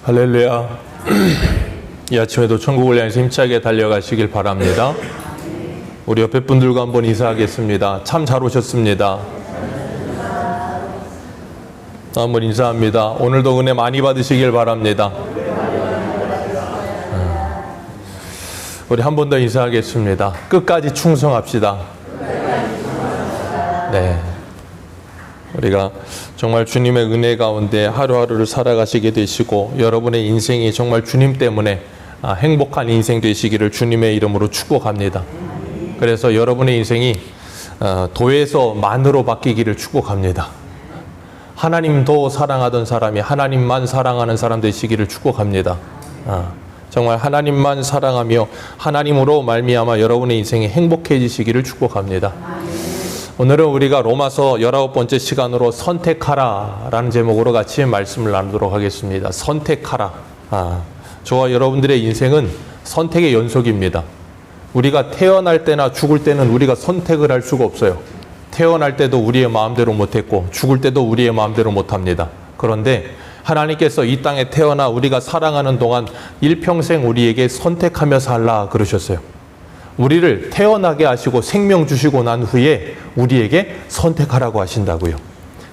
할렐루야. 이 아침에도 천국을 향해서 힘차게 달려가시길 바랍니다. 우리 옆에 분들과 한번 인사하겠습니다. 참 잘 오셨습니다. 한번 인사합니다. 오늘도 은혜 많이 받으시길 바랍니다. 우리 한 번 더 인사하겠습니다. 끝까지 충성합시다. 네. 우리가 정말 주님의 은혜 가운데 하루하루를 살아가시게 되시고 여러분의 인생이 정말 주님 때문에 행복한 인생 되시기를 주님의 이름으로 축복합니다. 그래서 여러분의 인생이 도에서 만으로 바뀌기를 축복합니다. 하나님도 사랑하던 사람이 하나님만 사랑하는 사람 되시기를 축복합니다. 정말 하나님만 사랑하며 하나님으로 말미암아 여러분의 인생이 행복해지시기를 축복합니다. 오늘은 우리가 로마서 19번째 시간으로 선택하라 라는 제목으로 같이 말씀을 나누도록 하겠습니다. 선택하라. 저와 여러분들의 인생은 선택의 연속입니다. 우리가 태어날 때나 죽을 때는 우리가 선택을 할 수가 없어요. 태어날 때도 우리의 마음대로 못했고 죽을 때도 우리의 마음대로 못합니다. 그런데 하나님께서 이 땅에 태어나 우리가 살아가는 동안 일평생 우리에게 선택하며 살라 그러셨어요. 우리를 태어나게 하시고 생명 주시고 난 후에 우리에게 선택하라고 하신다고요.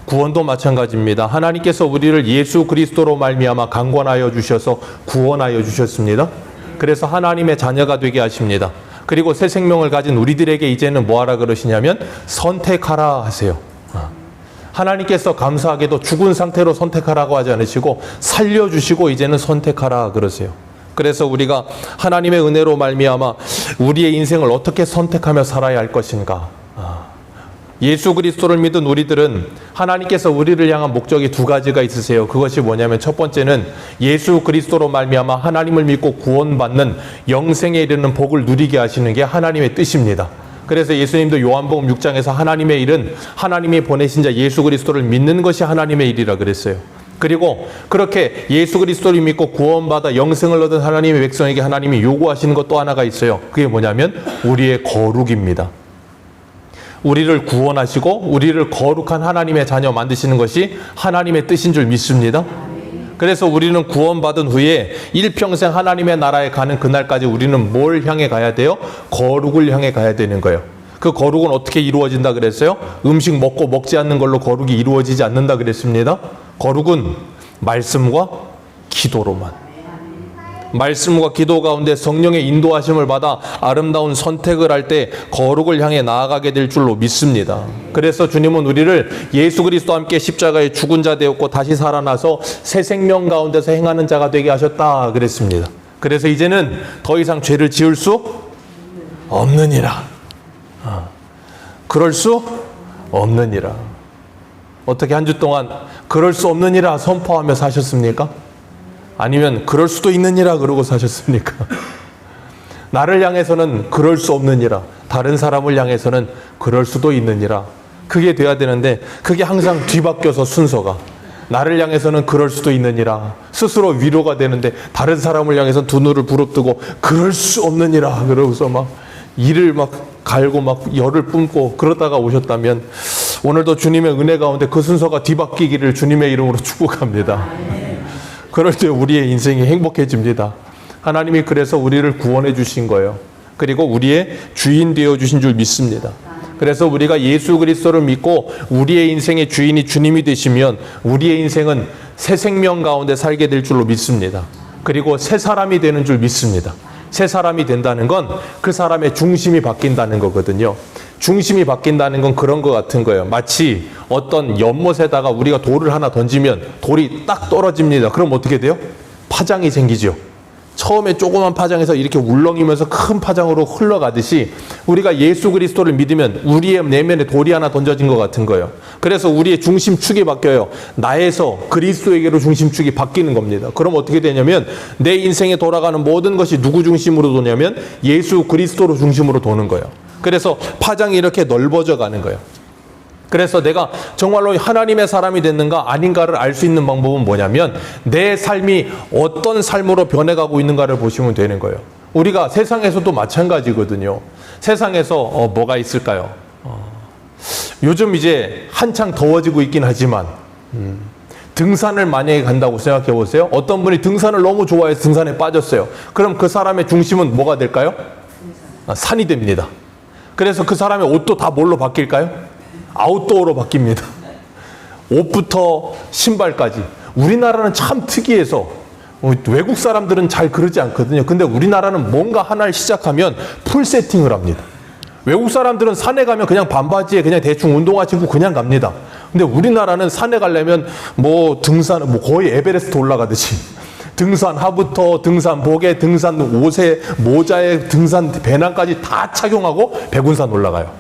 구원도 마찬가지입니다. 하나님께서 우리를 예수 그리스도로 말미암아 강권하여 주셔서 구원하여 주셨습니다. 그래서 하나님의 자녀가 되게 하십니다. 그리고 새 생명을 가진 우리들에게 이제는 뭐하라 그러시냐면 선택하라 하세요. 하나님께서 감사하게도 죽은 상태로 선택하라고 하지 않으시고 살려주시고 이제는 선택하라 그러세요. 그래서 우리가 하나님의 은혜로 말미암아 우리의 인생을 어떻게 선택하며 살아야 할 것인가. 예수 그리스도를 믿은 우리들은 하나님께서 우리를 향한 목적이 두 가지가 있으세요. 그것이 뭐냐면 첫 번째는 예수 그리스도로 말미암아 하나님을 믿고 구원받는 영생에 이르는 복을 누리게 하시는 게 하나님의 뜻입니다. 그래서 예수님도 요한복음 6장에서 하나님의 일은 하나님이 보내신 자 예수 그리스도를 믿는 것이 하나님의 일이라 그랬어요. 그리고 그렇게 예수 그리스도를 믿고 구원받아 영생을 얻은 하나님의 백성에게 하나님이 요구하시는 것 또 하나가 있어요. 그게 뭐냐면 우리의 거룩입니다. 우리를 구원하시고 우리를 거룩한 하나님의 자녀 만드시는 것이 하나님의 뜻인 줄 믿습니다. 그래서 우리는 구원받은 후에 일평생 하나님의 나라에 가는 그날까지 우리는 뭘 향해 가야 돼요? 거룩을 향해 가야 되는 거예요. 그 거룩은 어떻게 이루어진다 그랬어요? 음식 먹고 먹지 않는 걸로 거룩이 이루어지지 않는다 그랬습니다. 거룩은 말씀과 기도로만. 말씀과 기도 가운데 성령의 인도하심을 받아 아름다운 선택을 할 때 거룩을 향해 나아가게 될 줄로 믿습니다. 그래서 주님은 우리를 예수 그리스도와 함께 십자가에 죽은 자 되었고 다시 살아나서 새 생명 가운데서 행하는 자가 되게 하셨다 그랬습니다. 그래서 이제는 더 이상 죄를 지을 수 없느니라. 그럴 수 없느니라. 어떻게 한 주 동안 그럴 수 없느니라 선포하며 사셨습니까? 아니면 그럴 수도 있느니라 그러고 사셨습니까? 나를 향해서는 그럴 수 없느니라, 다른 사람을 향해서는 그럴 수도 있느니라. 그게 돼야 되는데 그게 항상 뒤바뀌어서 순서가 나를 향해서는 그럴 수도 있느니라 스스로 위로가 되는데 다른 사람을 향해서는 두 눈을 부릅뜨고 그럴 수 없느니라 그러고서 막 이를 막 갈고 막 열을 뿜고 그러다가 오셨다면 오늘도 주님의 은혜 가운데 그 순서가 뒤바뀌기를 주님의 이름으로 축복합니다. 그럴 때 우리의 인생이 행복해집니다. 하나님이 그래서 우리를 구원해 주신 거예요. 그리고 우리의 주인 되어 주신 줄 믿습니다. 그래서 우리가 예수 그리스도를 믿고 우리의 인생의 주인이 주님이 되시면 우리의 인생은 새 생명 가운데 살게 될 줄로 믿습니다. 그리고 새 사람이 되는 줄 믿습니다. 새 사람이 된다는 건 그 사람의 중심이 바뀐다는 거거든요. 중심이 바뀐다는 건 그런 것 같은 거예요. 마치 어떤 연못에다가 우리가 돌을 하나 던지면 돌이 딱 떨어집니다. 그럼 어떻게 돼요? 파장이 생기죠. 처음에 조그만 파장에서 이렇게 울렁이면서 큰 파장으로 흘러가듯이 우리가 예수 그리스도를 믿으면 우리의 내면에 돌이 하나 던져진 것 같은 거예요. 그래서 우리의 중심축이 바뀌어요. 나에서 그리스도에게로 중심축이 바뀌는 겁니다. 그럼 어떻게 되냐면 내 인생에 돌아가는 모든 것이 누구 중심으로 도냐면 예수 그리스도로 중심으로 도는 거예요. 그래서 파장이 이렇게 넓어져 가는 거예요. 그래서 내가 정말로 하나님의 사람이 됐는가 아닌가를 알 수 있는 방법은 뭐냐면 내 삶이 어떤 삶으로 변해가고 있는가를 보시면 되는 거예요. 우리가 세상에서도 마찬가지거든요. 세상에서 뭐가 있을까요? 요즘 이제 한창 더워지고 있긴 하지만 등산을 만약에 간다고 생각해 보세요. 어떤 분이 등산을 너무 좋아해서 등산에 빠졌어요. 그럼 그 사람의 중심은 뭐가 될까요? 산이 됩니다. 그래서 그 사람의 옷도 다 뭘로 바뀔까요? 아웃도어로 바뀝니다. 옷부터 신발까지. 우리나라는 참 특이해서 외국 사람들은 잘 그러지 않거든요. 근데 우리나라는 뭔가 하나를 시작하면 풀 세팅을 합니다. 외국 사람들은 산에 가면 그냥 반바지에 그냥 대충 운동화 신고 그냥 갑니다. 근데 우리나라는 산에 가려면 뭐 등산, 뭐 거의 에베레스트 올라가듯이 등산 화부터 등산복에 등산 옷에 모자에 등산 배낭까지 다 착용하고 백운산 올라가요.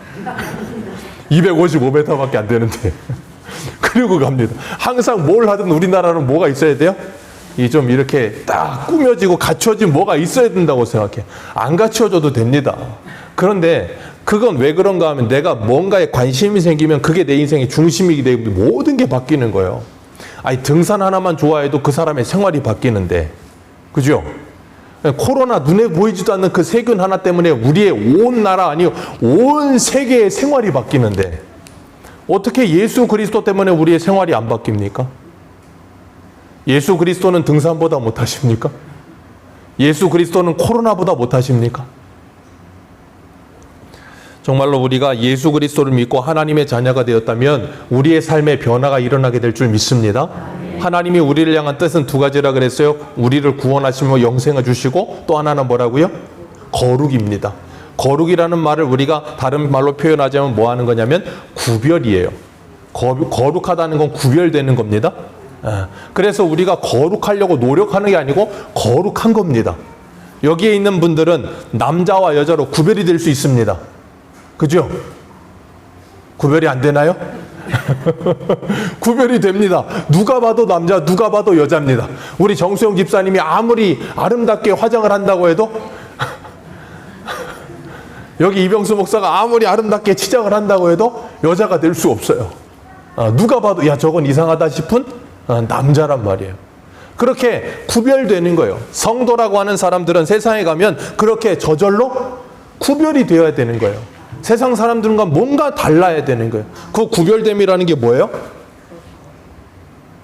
255m밖에 안 되는데 그리고 갑니다. 항상 뭘 하든 우리나라는 뭐가 있어야 돼요? 이 좀 이렇게 딱 꾸며지고 갖춰진 뭐가 있어야 된다고 생각해. 안 갖춰져도 됩니다. 그런데 그건 왜 그런가 하면 내가 뭔가에 관심이 생기면 그게 내 인생의 중심이기 때문에 모든 게 바뀌는 거예요. 아니 등산 하나만 좋아해도 그 사람의 생활이 바뀌는데, 그죠? 코로나 눈에 보이지도 않는 그 세균 하나 때문에 우리의 온 나라 아니요 온 세계의 생활이 바뀌는데 어떻게 예수 그리스도 때문에 우리의 생활이 안 바뀝니까? 예수 그리스도는 등산보다 못하십니까? 예수 그리스도는 코로나보다 못하십니까? 정말로 우리가 예수 그리스도를 믿고 하나님의 자녀가 되었다면 우리의 삶에 변화가 일어나게 될 줄 믿습니다. 하나님이 우리를 향한 뜻은 두 가지라 그랬어요. 우리를 구원하시며 영생을 주시고 또 하나는 뭐라고요? 거룩입니다. 거룩이라는 말을 우리가 다른 말로 표현하자면 뭐 하는 거냐면 구별이에요. 거룩하다는 건 구별되는 겁니다. 그래서 우리가 거룩하려고 노력하는 게 아니고 거룩한 겁니다. 여기에 있는 분들은 남자와 여자로 구별이 될 수 있습니다. 그죠? 구별이 안 되나요? 구별이 됩니다. 누가 봐도 남자, 누가 봐도 여자입니다. 우리 정수영 집사님이 아무리 아름답게 화장을 한다고 해도 여기 이병수 목사가 아무리 아름답게 치장을 한다고 해도 여자가 될 수 없어요. 누가 봐도 야 저건 이상하다 싶은 남자란 말이에요. 그렇게 구별되는 거예요. 성도라고 하는 사람들은 세상에 가면 그렇게 저절로 구별이 되어야 되는 거예요. 세상 사람들과 뭔가 달라야 되는 거예요. 그 구별됨이라는 게 뭐예요?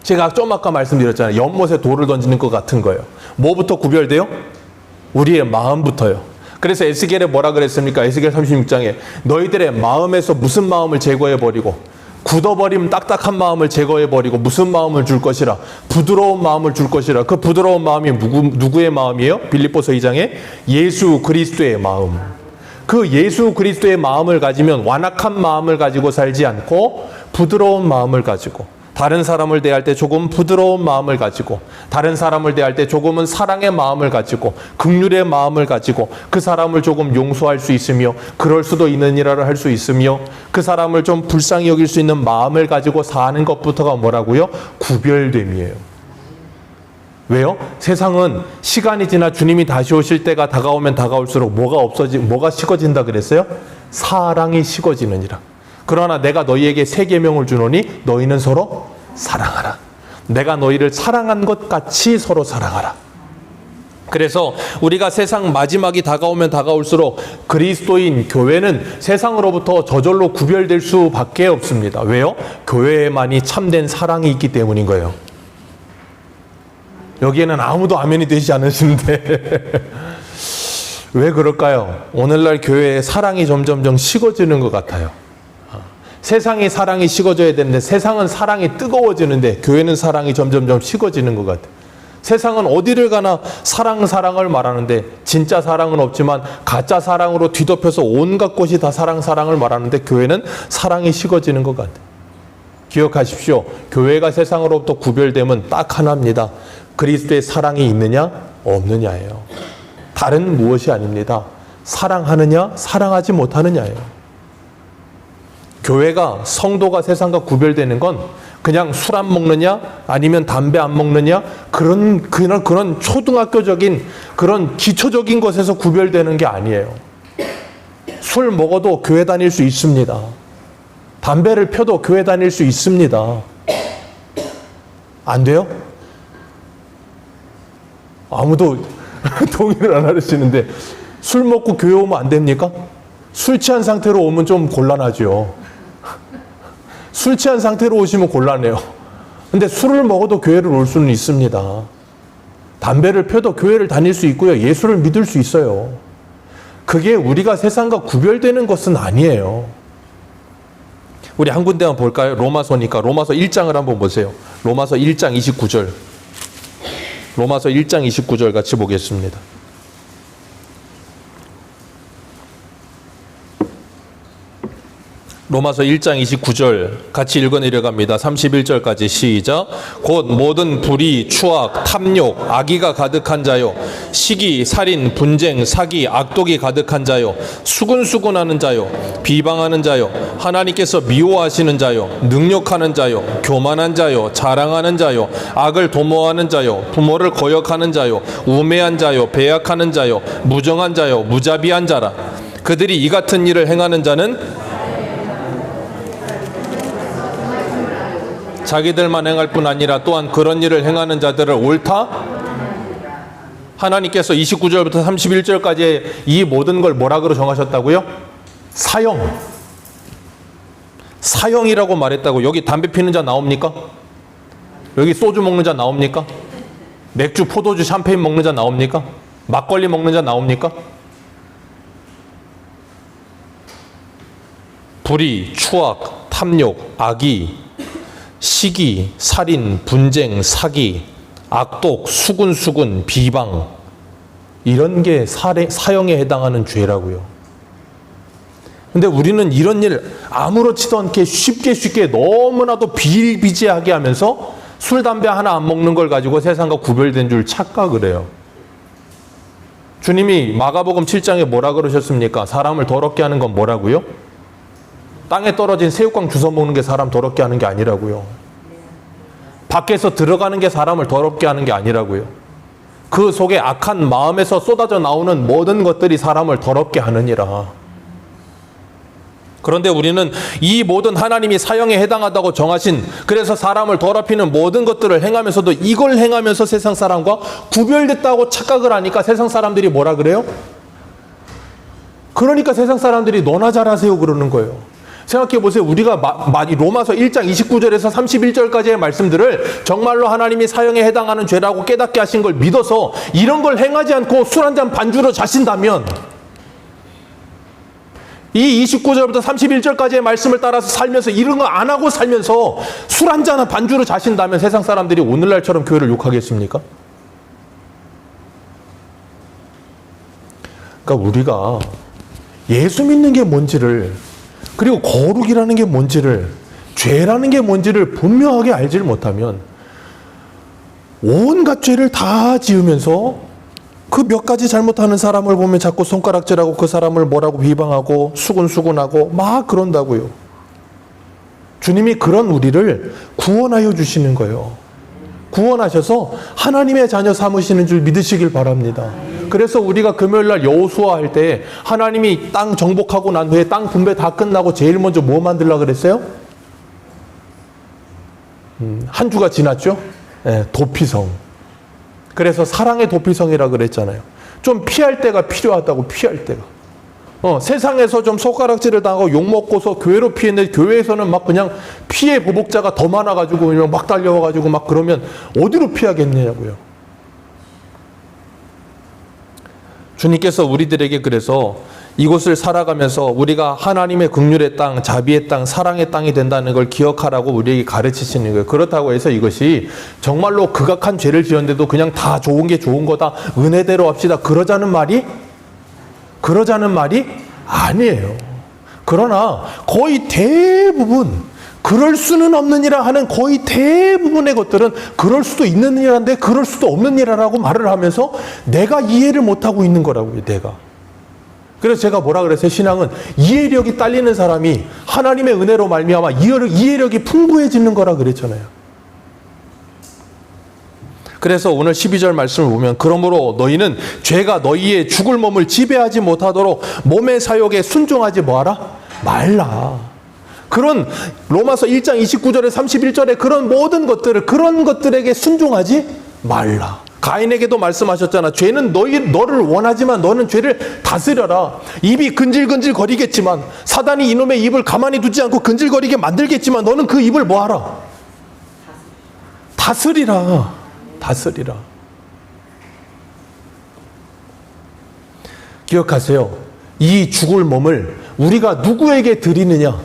제가 좀 아까 말씀드렸잖아요. 연못에 돌을 던지는 것 같은 거예요. 뭐부터 구별돼요? 우리의 마음부터요. 그래서 에스겔에 뭐라 그랬습니까? 에스겔 36장에 너희들의 마음에서 무슨 마음을 제거해버리고 굳어버린 딱딱한 마음을 제거해버리고 무슨 마음을 줄 것이라? 부드러운 마음을 줄 것이라. 그 부드러운 마음이 누구의 마음이에요? 빌립보서 2장에 예수 그리스도의 마음. 그 예수 그리스도의 마음을 가지면 완악한 마음을 가지고 살지 않고 부드러운 마음을 가지고 다른 사람을 대할 때 조금 부드러운 마음을 가지고 다른 사람을 대할 때 조금은 사랑의 마음을 가지고 긍휼의 마음을 가지고 그 사람을 조금 용서할 수 있으며 그럴 수도 있느니라를 할 수 있으며 그 사람을 좀 불쌍히 여길 수 있는 마음을 가지고 사는 것부터가 뭐라고요? 구별됨이에요. 왜요? 세상은 시간이 지나 주님이 다시 오실 때가 다가오면 다가올수록 뭐가 식어진다 그랬어요? 사랑이 식어지느니라. 그러나 내가 너희에게 새 계명을 주노니 너희는 서로 사랑하라. 내가 너희를 사랑한 것 같이 서로 사랑하라. 그래서 우리가 세상 마지막이 다가오면 다가올수록 그리스도인 교회는 세상으로부터 저절로 구별될 수밖에 없습니다. 왜요? 교회에만이 참된 사랑이 있기 때문인 거예요. 여기에는 아무도 아멘이 되지 않으시는데 왜 그럴까요? 오늘날 교회의 사랑이 점점점 식어지는 것 같아요. 세상의 사랑이 식어져야 되는데 세상은 사랑이 뜨거워지는데 교회는 사랑이 점점점 식어지는 것 같아요. 세상은 어디를 가나 사랑을 말하는데 진짜 사랑은 없지만 가짜 사랑으로 뒤덮여서 온갖 것이 다 사랑을 말하는데 교회는 사랑이 식어지는 것 같아요. 기억하십시오. 교회가 세상으로부터 구별됨은 딱 하나입니다. 그리스도의 사랑이 있느냐 없느냐예요. 다른 무엇이 아닙니다. 사랑하느냐 사랑하지 못하느냐예요. 교회가 성도가 세상과 구별되는 건 그냥 술 안 먹느냐 아니면 담배 안 먹느냐 그런 초등학교적인 그런 기초적인 것에서 구별되는 게 아니에요. 술 먹어도 교회 다닐 수 있습니다. 담배를 펴도 교회 다닐 수 있습니다. 안 돼요? 아무도 동의를 안 하시는데 술 먹고 교회 오면 안 됩니까? 술 취한 상태로 오면 좀 곤란하죠. 술 취한 상태로 오시면 곤란해요. 근데 술을 먹어도 교회를 올 수는 있습니다. 담배를 펴도 교회를 다닐 수 있고요. 예수를 믿을 수 있어요. 그게 우리가 세상과 구별되는 것은 아니에요. 우리 한 군데만 볼까요? 로마서니까 로마서 1장을 한번 보세요. 로마서 1장 29절. 로마서 1장 29절 같이 보겠습니다. 로마서 1장 29절 같이 읽어내려갑니다. 31절까지 시작. 곧 모든 불의, 추악, 탐욕, 악의가 가득한 자요, 시기, 살인, 분쟁, 사기, 악독이 가득한 자요, 수군수군하는 자요, 비방하는 자요, 하나님께서 미워하시는 자요, 능욕하는 자요, 교만한 자요, 자랑하는 자요, 악을 도모하는 자요, 부모를 거역하는 자요, 우매한 자요, 배약하는 자요, 무정한 자요, 무자비한 자라. 그들이 이 같은 일을 행하는 자는 자기들만 행할 뿐 아니라 또한 그런 일을 행하는 자들을 옳다? 하나님께서 29절부터 31절까지 이 모든 걸 뭐라고 정하셨다고요? 사형. 사형이라고 말했다고. 여기 담배 피는 자 나옵니까? 여기 소주 먹는 자 나옵니까? 맥주, 포도주, 샴페인 먹는 자 나옵니까? 막걸리 먹는 자 나옵니까? 불의, 추악, 탐욕, 악의, 시기, 살인, 분쟁, 사기, 악독, 수군수군, 비방, 이런 게 사형에 해당하는 죄라고요. 근데 우리는 이런 일 아무렇지도 않게 쉽게 너무나도 비일비재하게 하면서 술, 담배 하나 안 먹는 걸 가지고 세상과 구별된 줄 착각을 해요. 주님이 마가복음 7장에 뭐라 그러셨습니까? 사람을 더럽게 하는 건 뭐라고요? 땅에 떨어진 새우깡 주워 먹는 게 사람 더럽게 하는 게 아니라고요. 밖에서 들어가는 게 사람을 더럽게 하는 게 아니라고요. 그 속에 악한 마음에서 쏟아져 나오는 모든 것들이 사람을 더럽게 하느니라. 그런데 우리는 이 모든 하나님이 사형에 해당하다고 정하신, 그래서 사람을 더럽히는 모든 것들을 행하면서도 이걸 행하면서 세상 사람과 구별됐다고 착각을 하니까 세상 사람들이 뭐라 그래요? 그러니까 세상 사람들이 너나 잘하세요 그러는 거예요. 생각해 보세요. 우리가 로마서 1장 29절에서 31절까지의 말씀들을 정말로 하나님이 사형에 해당하는 죄라고 깨닫게 하신 걸 믿어서 이런 걸 행하지 않고 술 한 잔 반주로 자신다면, 이 29절부터 31절까지의 말씀을 따라서 살면서 이런 거 안 하고 살면서 술 한 잔 반주로 자신다면 세상 사람들이 오늘날처럼 교회를 욕하겠습니까? 그러니까 우리가 예수 믿는 게 뭔지를, 그리고 거룩이라는 게 뭔지를, 죄라는 게 뭔지를 분명하게 알지를 못하면 온갖 죄를 다 지으면서 그 몇 가지 잘못하는 사람을 보면 자꾸 손가락질하고 그 사람을 뭐라고 비방하고 수군수군하고 막 그런다고요. 주님이 그런 우리를 구원하여 주시는 거예요. 구원하셔서 하나님의 자녀 삼으시는 줄 믿으시길 바랍니다. 그래서 우리가 금요일날 여호수아 할 때 하나님이 땅 정복하고 난 후에 땅 분배 다 끝나고 제일 먼저 뭐 만들려고 그랬어요? 한 주가 지났죠? 네, 도피성. 그래서 사랑의 도피성이라고 그랬잖아요. 좀 피할 때가 필요하다고. 피할 때가. 세상에서 좀 손가락질을 당하고 욕먹고서 교회로 피했는데 교회에서는 막 그냥 피해 보복자가 더 많아가지고 그냥 막 달려와가지고 막 그러면 어디로 피하겠냐고요. 주님께서 우리들에게 그래서 이곳을 살아가면서 우리가 하나님의 긍휼의 땅, 자비의 땅, 사랑의 땅이 된다는 걸 기억하라고 우리에게 가르치시는 거예요. 그렇다고 해서 이것이 정말로 극악한 죄를 지었는데도 그냥 다 좋은 게 좋은 거다, 은혜대로 합시다, 그러자는 말이 아니에요. 그러나 거의 대부분 그럴 수는 없느니라 하는 거의 대부분의 것들은 그럴 수도 있는 일인데 그럴 수도 없는 일이라고 말을 하면서 내가 이해를 못하고 있는 거라고요. 내가. 그래서 제가 뭐라 그랬어요? 신앙은 이해력이 딸리는 사람이 하나님의 은혜로 말미암아 이해력이 풍부해지는 거라 그랬잖아요. 그래서 오늘 12절 말씀을 보면, 그러므로 너희는 죄가 너희의 죽을 몸을 지배하지 못하도록 몸의 사욕에 순종하지 뭐하라? 말라. 그런 로마서 1장 29절에 31절에 그런 모든 그런 것들에게 순종하지 말라. 가인에게도 말씀하셨잖아. 죄는 너를 원하지만 너는 죄를 다스려라. 입이 근질근질 거리겠지만, 사단이 이놈의 입을 가만히 두지 않고 근질거리게 만들겠지만 너는 그 입을 뭐하라? 다스리라. 다스리라. 기억하세요. 이 죽을 몸을 우리가 누구에게 드리느냐?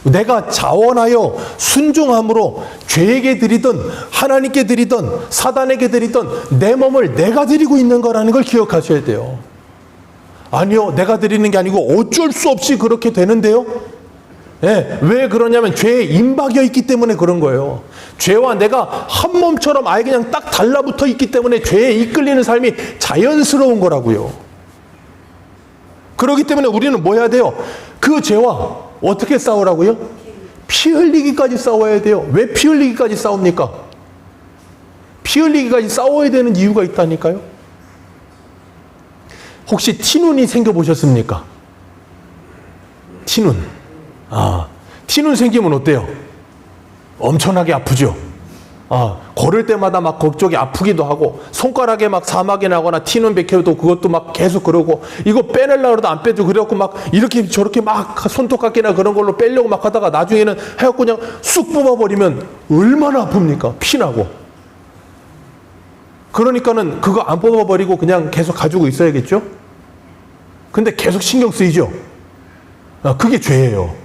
내가 자원하여 순종함으로 죄에게 드리든 하나님께 드리든 사단에게 드리든 내 몸을 내가 드리고 있는 거라는 걸 기억하셔야 돼요. 아니요, 내가 드리는 게 아니고 어쩔 수 없이 그렇게 되는데요. 예, 왜 그러냐면 죄에 임박여 있기 때문에 그런 거예요. 죄와 내가 한 몸처럼 아예 그냥 딱 달라붙어 있기 때문에 죄에 이끌리는 삶이 자연스러운 거라고요. 그렇기 때문에 우리는 뭐 해야 돼요? 그 죄와 어떻게 싸우라고요? 피 흘리기까지 싸워야 돼요. 왜 피 흘리기까지 싸웁니까? 피 흘리기까지 싸워야 되는 이유가 있다니까요. 혹시 티눈이 생겨보셨습니까? 티눈. 티눈 생기면 어때요? 엄청나게 아프죠? 걸을 때마다 막 그쪽이 아프기도 하고, 손가락에 막 사막이 나거나 티눈 백혀도 그것도 막 계속 그러고, 이거 빼내려고 해도 안 빼죠. 그래갖고 막 이렇게 저렇게 막 손톱깎이나 그런 걸로 빼려고 막 하다가 나중에는 해갖고 그냥 쑥 뽑아버리면 얼마나 아픕니까? 피나고. 그러니까는 그거 안 뽑아버리고 그냥 계속 가지고 있어야겠죠? 근데 계속 신경 쓰이죠? 그게 죄예요.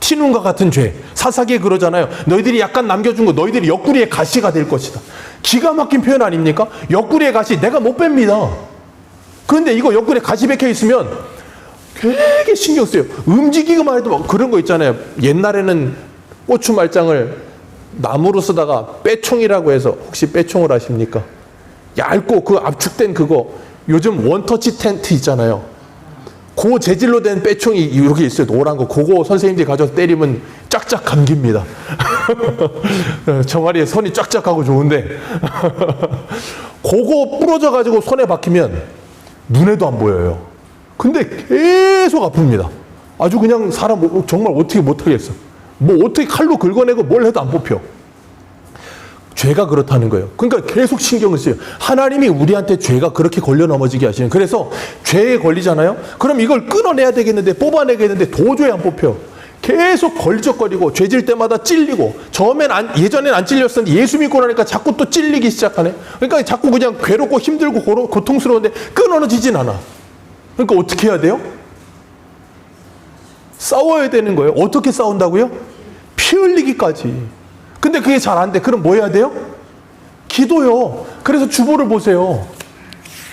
티눈과 같은 죄. 사사기에 그러잖아요. 너희들이 약간 남겨준 거 너희들이 옆구리에 가시가 될 것이다. 기가 막힌 표현 아닙니까? 옆구리에 가시 내가 못 뺍니다. 그런데 이거 옆구리에 가시 박혀 있으면 되게 신경 쓰여요. 움직이기만 해도 막 그런 거 있잖아요. 옛날에는 고추 말짱을 나무로 쓰다가 빼총이라고 해서, 혹시 빼총을 아십니까? 얇고 그 압축된 그거, 요즘 원터치 텐트 있잖아요. 그 재질로 된 빼총이 이렇게 있어요. 노란 거. 그거 선생님들이 가져서 때리면 쫙쫙 감깁니다. 저 말이에 손이 쫙쫙 하고 좋은데 그거 부러져가지고 손에 박히면 눈에도 안 보여요. 근데 계속 아픕니다. 아주 그냥 사람 정말 어떻게 못하겠어. 뭐 어떻게 칼로 긁어내고 뭘 해도 안 뽑혀. 죄가 그렇다는 거예요. 그러니까 계속 신경을 써요. 하나님이 우리한테 죄가 그렇게 걸려 넘어지게 하시는. 그래서 죄에 걸리잖아요. 그럼 이걸 끊어내야 되겠는데, 뽑아내겠는데 도저히 안 뽑혀. 계속 걸적거리고 죄질 때마다 찔리고, 예전엔 안 찔렸었는데 예수 믿고 나니까 자꾸 또 찔리기 시작하네. 그러니까 자꾸 그냥 괴롭고 힘들고 고통스러운데 끊어지진 않아. 그러니까 어떻게 해야 돼요? 싸워야 되는 거예요. 어떻게 싸운다고요? 피 흘리기까지. 근데 그게 잘 안 돼. 그럼 뭐 해야 돼요? 기도요. 그래서 주보를 보세요.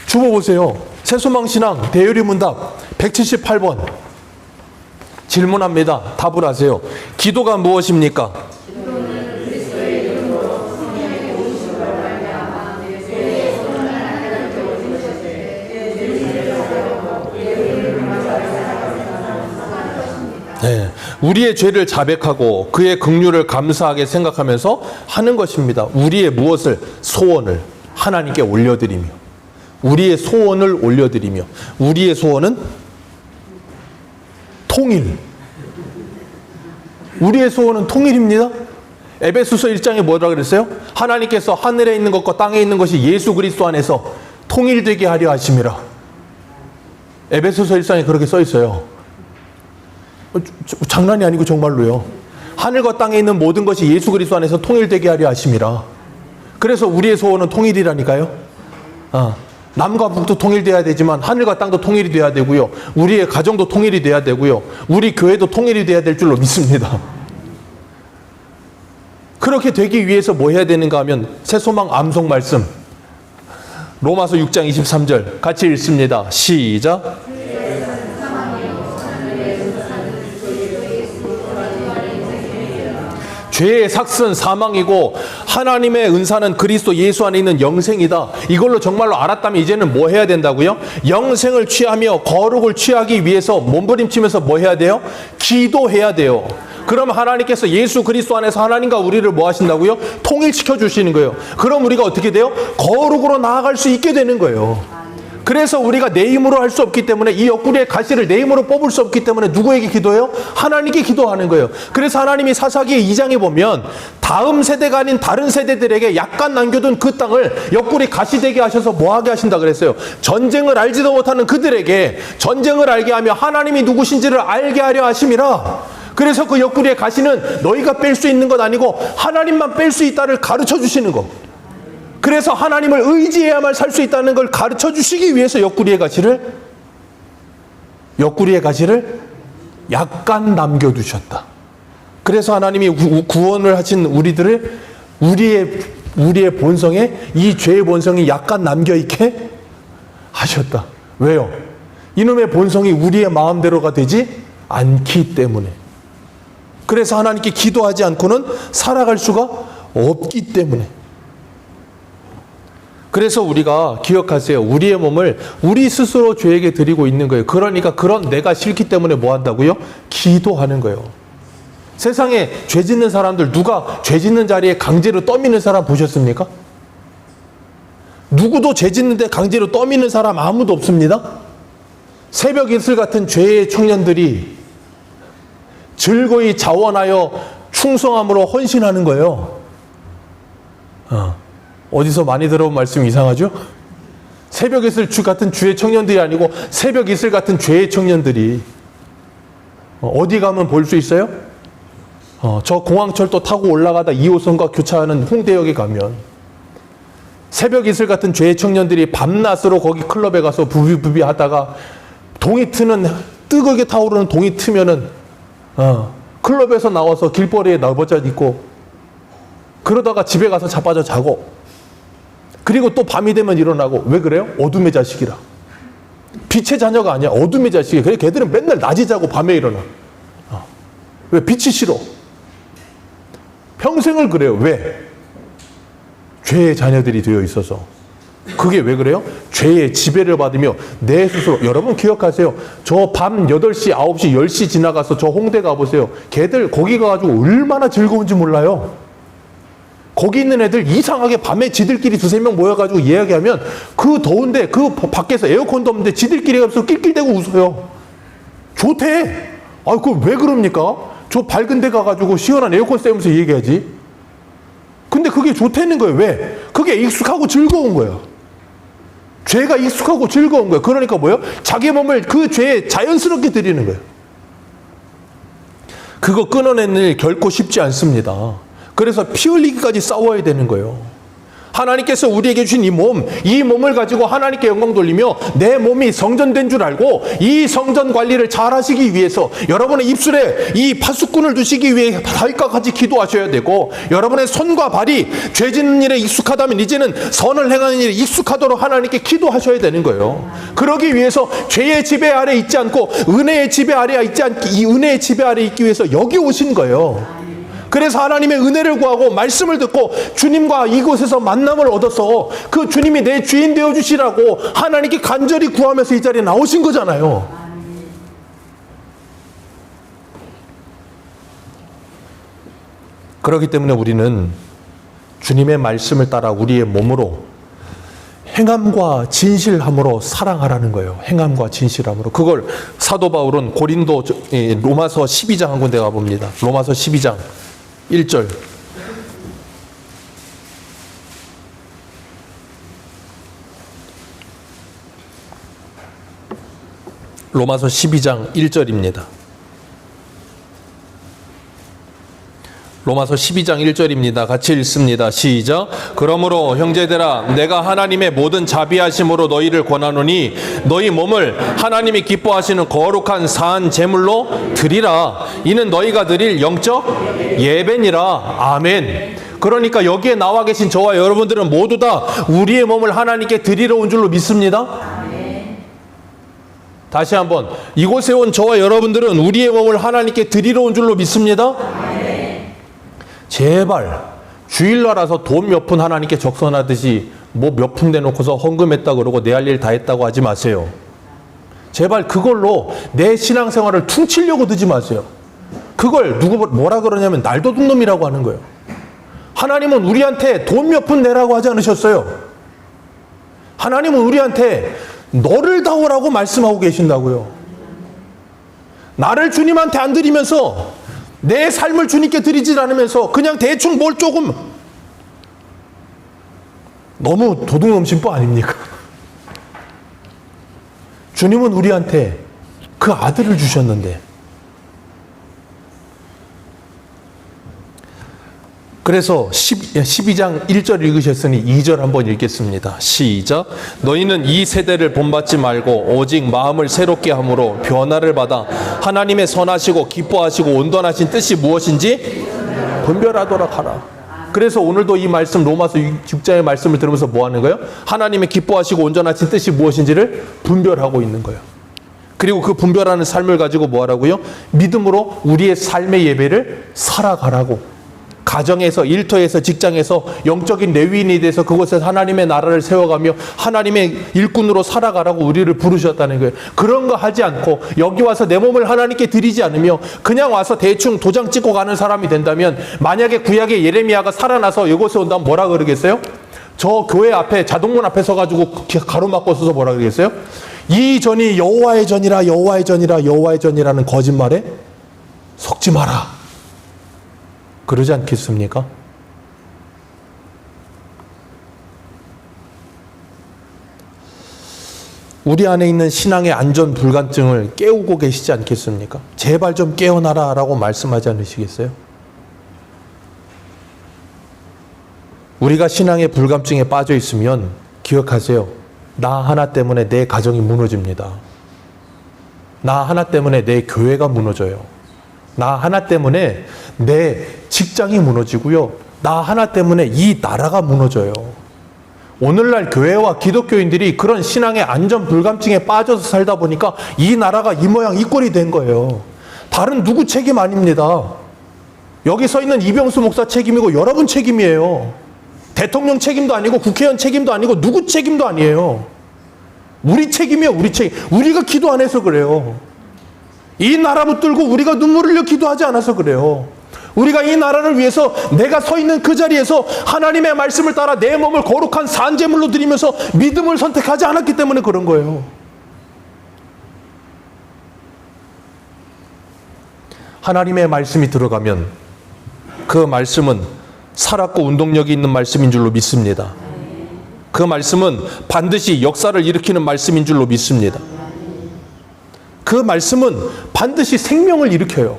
주보 보세요. 새소망신앙 대유리문답 178번. 질문합니다. 답을 하세요. 기도가 무엇입니까? 네, 우리의 죄를 자백하고 그의 긍휼을 감사하게 생각하면서 하는 것입니다. 우리의 무엇을? 소원을 하나님께 올려드리며, 우리의 소원을 올려드리며, 우리의 소원은 통일. 우리의 소원은 통일입니다. 에베소서 1장에 뭐라 그랬어요? 하나님께서 하늘에 있는 것과 땅에 있는 것이 예수 그리스도 안에서 통일되게 하려 하심이라. 에베소서 1장에 그렇게 써 있어요. 장난이 아니고 정말로요. 하늘과 땅에 있는 모든 것이 예수 그리스도 안에서 통일되게 하려 하심이라. 그래서 우리의 소원은 통일이라니까요. 남과 북도 통일돼야 되지만 하늘과 땅도 통일이 돼야 되고요. 우리의 가정도 통일이 돼야 되고요. 우리 교회도 통일이 돼야 될 줄로 믿습니다. 그렇게 되기 위해서 뭐 해야 되는가 하면 새소망 암송 말씀 로마서 6장 23절 같이 읽습니다. 시작. 죄의 삭은 사망이고 하나님의 은사는 그리스도 예수 안에 있는 영생이다. 이걸로 정말로 알았다면 이제는 뭐 해야 된다고요? 영생을 취하며 거룩을 취하기 위해서 몸부림치면서 뭐 해야 돼요? 기도해야 돼요. 그럼 하나님께서 예수 그리스도 안에서 하나님과 우리를 뭐 하신다고요? 통일시켜 주시는 거예요. 그럼 우리가 어떻게 돼요? 거룩으로 나아갈 수 있게 되는 거예요. 그래서 우리가 내 힘으로 할 수 없기 때문에, 이 옆구리의 가시를 내 힘으로 뽑을 수 없기 때문에 누구에게 기도해요? 하나님께 기도하는 거예요. 그래서 하나님이 사사기 2장에 보면 다음 세대가 아닌 다른 세대들에게 약간 남겨둔 그 땅을 옆구리 가시 되게 하셔서 뭐하게 하신다 그랬어요? 전쟁을 알지도 못하는 그들에게 전쟁을 알게 하며 하나님이 누구신지를 알게 하려 하심이라. 그래서 그 옆구리에 가시는 너희가 뺄 수 있는 것 아니고 하나님만 뺄 수 있다를 가르쳐 주시는 거. 그래서 하나님을 의지해야만 살 수 있다는 걸 가르쳐 주시기 위해서 옆구리의 가시를 약간 남겨두셨다. 그래서 하나님이 구원을 하신 우리들을 우리의 본성에 이 죄의 본성이 약간 남겨있게 하셨다. 왜요? 이놈의 본성이 우리의 마음대로가 되지 않기 때문에. 그래서 하나님께 기도하지 않고는 살아갈 수가 없기 때문에. 그래서 우리가 기억하세요. 우리의 몸을 우리 스스로 죄에게 드리고 있는 거예요. 그러니까 그런 내가 싫기 때문에 뭐 한다고요? 기도하는 거예요. 세상에 죄 짓는 사람들 누가 죄 짓는 자리에 강제로 떠미는 사람 보셨습니까? 누구도 죄 짓는데 강제로 떠미는 사람 아무도 없습니다. 새벽 이슬 같은 죄의 청년들이 즐거이 자원하여 충성함으로 헌신하는 거예요. 어디서 많이 들어본 말씀 이상하죠? 새벽 이슬 같은 주의 청년들이 아니고 새벽 이슬 같은 죄의 청년들이 어디 가면 볼 수 있어요? 저 공항철도 타고 올라가다 2호선과 교차하는 홍대역에 가면 새벽 이슬 같은 죄의 청년들이 밤낮으로 거기 클럽에 가서 부비부비 하다가 동이 트는 뜨겁게 타오르는 동이 트면은 클럽에서 나와서 길거리에 나버져 있고 그러다가 집에 가서 자빠져 자고 그리고 또 밤이 되면 일어나고. 왜 그래요? 어둠의 자식이라. 빛의 자녀가 아니야. 어둠의 자식이야. 그래 걔들은 맨날 낮에 자고 밤에 일어나. 왜? 빛이 싫어. 평생을 그래요. 왜? 죄의 자녀들이 되어 있어서. 그게 왜 그래요? 죄의 지배를 받으며 내 스스로. 여러분 기억하세요. 저 밤 8시, 9시, 10시 지나가서 저 홍대 가보세요. 걔들 거기 가가지고 얼마나 즐거운지 몰라요. 거기 있는 애들 이상하게 밤에 지들끼리 2-3명 모여가지고 이야기하면 그 더운데 그 밖에서 에어컨도 없는데 지들끼리 가서 낄낄대고 웃어요. 좋대. 그거 왜 그럽니까? 저 밝은 데 가가지고 시원한 에어컨 쐬면서 얘기하지. 근데 그게 좋다는 거예요. 왜? 그게 익숙하고 즐거운 거예요. 죄가 익숙하고 즐거운 거예요. 그러니까 뭐예요? 자기 몸을 그 죄에 자연스럽게 드리는 거예요. 그거 끊어내는 일 결코 쉽지 않습니다. 그래서 피 흘리기까지 싸워야 되는 거예요. 하나님께서 우리에게 주신 이 몸을 가지고 하나님께 영광 돌리며 내 몸이 성전된 줄 알고 이 성전 관리를 잘 하시기 위해서 여러분의 입술에 이 파수꾼을 두시기 위해 다윗과 같이 기도하셔야 되고, 여러분의 손과 발이 죄 짓는 일에 익숙하다면 이제는 선을 행하는 일에 익숙하도록 하나님께 기도하셔야 되는 거예요. 그러기 위해서 죄의 지배 아래 있지 않고 은혜의 지배 아래 있지 않기, 이 은혜의 지배 아래 있기 위해서 여기 오신 거예요. 그래서 하나님의 은혜를 구하고 말씀을 듣고 주님과 이곳에서 만남을 얻어서 그 주님이 내 주인 되어주시라고 하나님께 간절히 구하면서 이 자리에 나오신 거잖아요. 그렇기 때문에 우리는 주님의 말씀을 따라 우리의 몸으로 행함과 진실함으로 사랑하라는 거예요. 행함과 진실함으로. 그걸 사도 바울은 로마서 12장 한 군데 가봅니다. 로마서 12장 1절. 로마서 12장 1절입니다. 로마서 12장 1절입니다. 같이 읽습니다. 시작. 그러므로 형제들아, 내가 하나님의 모든 자비하심으로 너희를 권하노니 너희 몸을 하나님이 기뻐하시는 거룩한 사한 제물로 드리라. 이는 너희가 드릴 영적 예배니라. 아멘. 그러니까 여기에 나와 계신 저와 여러분들은 모두 다 우리의 몸을 하나님께 드리러 온 줄로 믿습니다. 다시 한번, 이곳에 온 저와 여러분들은 우리의 몸을 하나님께 드리러 온 줄로 믿습니다. 제발 주일날아서 돈 몇 푼 하나님께 적선하듯이 뭐 몇 푼 내놓고서 헌금했다 그러고 내 할 일 다 했다고 하지 마세요. 제발 그걸로 내 신앙생활을 퉁치려고 드지 마세요. 그걸 뭐라 그러냐면 날도둑놈이라고 하는 거예요. 하나님은 우리한테 돈 몇 푼 내라고 하지 않으셨어요. 하나님은 우리한테 너를 다오라고 말씀하고 계신다고요. 나를 주님한테 안 드리면서 내 삶을 주님께 드리지 않으면서 그냥 대충 뭘 조금, 너무 도둑놈심보 아닙니까? 주님은 우리한테 그 아들을 주셨는데 그래서 12장 1절 읽으셨으니 2절 한번 읽겠습니다. 시작. 너희는 이 세대를 본받지 말고 오직 마음을 새롭게 함으로 변화를 받아 하나님의 선하시고 기뻐하시고 온전하신 뜻이 무엇인지 분별하도록 하라. 그래서 오늘도 이 말씀 로마서 6장의 말씀을 들으면서 뭐 하는 거예요? 하나님의 기뻐하시고 온전하신 뜻이 무엇인지를 분별하고 있는 거예요. 그리고 그 분별하는 삶을 가지고 뭐 하라고요? 믿음으로 우리의 삶의 예배를 살아가라고. 가정에서, 일터에서, 직장에서 영적인 레위인이 돼서 그곳에서 하나님의 나라를 세워가며 하나님의 일꾼으로 살아가라고 우리를 부르셨다는 거예요. 그런 거 하지 않고 여기 와서 내 몸을 하나님께 드리지 않으며 그냥 와서 대충 도장 찍고 가는 사람이 된다면, 만약에 구약의 예레미야가 살아나서 이곳에 온다면 뭐라 그러겠어요? 저 교회 앞에 자동문 앞에 서가지고 가로막고 서서 뭐라 그러겠어요? 이 전이 여호와의 전이라 여호와의 전이라 여호와의 전이라는 거짓말에 속지 마라. 그러지 않겠습니까? 우리 안에 있는 신앙의 안전 불감증을 깨우고 계시지 않겠습니까? 제발 좀 깨어나라 라고 말씀하지 않으시겠어요? 우리가 신앙의 불감증에 빠져 있으면 기억하세요. 나 하나 때문에 내 가정이 무너집니다. 나 하나 때문에 내 교회가 무너져요. 나 하나 때문에 내 직장이 무너지고요. 나 하나 때문에 이 나라가 무너져요. 오늘날 교회와 기독교인들이 그런 신앙의 안전 불감증에 빠져서 살다 보니까 이 나라가 이 모양 이 꼴이 된 거예요. 다른 누구 책임 아닙니다. 여기 서 있는 이병수 목사 책임이고 여러분 책임이에요. 대통령 책임도 아니고 국회의원 책임도 아니고 누구 책임도 아니에요. 우리 책임이에요. 우리 책임. 우리가 기도 안 해서 그래요. 이 나라 붙들고 우리가 눈물 흘려 기도하지 않아서 그래요. 우리가 이 나라를 위해서 내가 서 있는 그 자리에서 하나님의 말씀을 따라 내 몸을 거룩한 산제물로 드리면서 믿음을 선택하지 않았기 때문에 그런 거예요. 하나님의 말씀이 들어가면 그 말씀은 살았고 운동력이 있는 말씀인 줄로 믿습니다. 그 말씀은 반드시 역사를 일으키는 말씀인 줄로 믿습니다. 그 말씀은 반드시 생명을 일으켜요.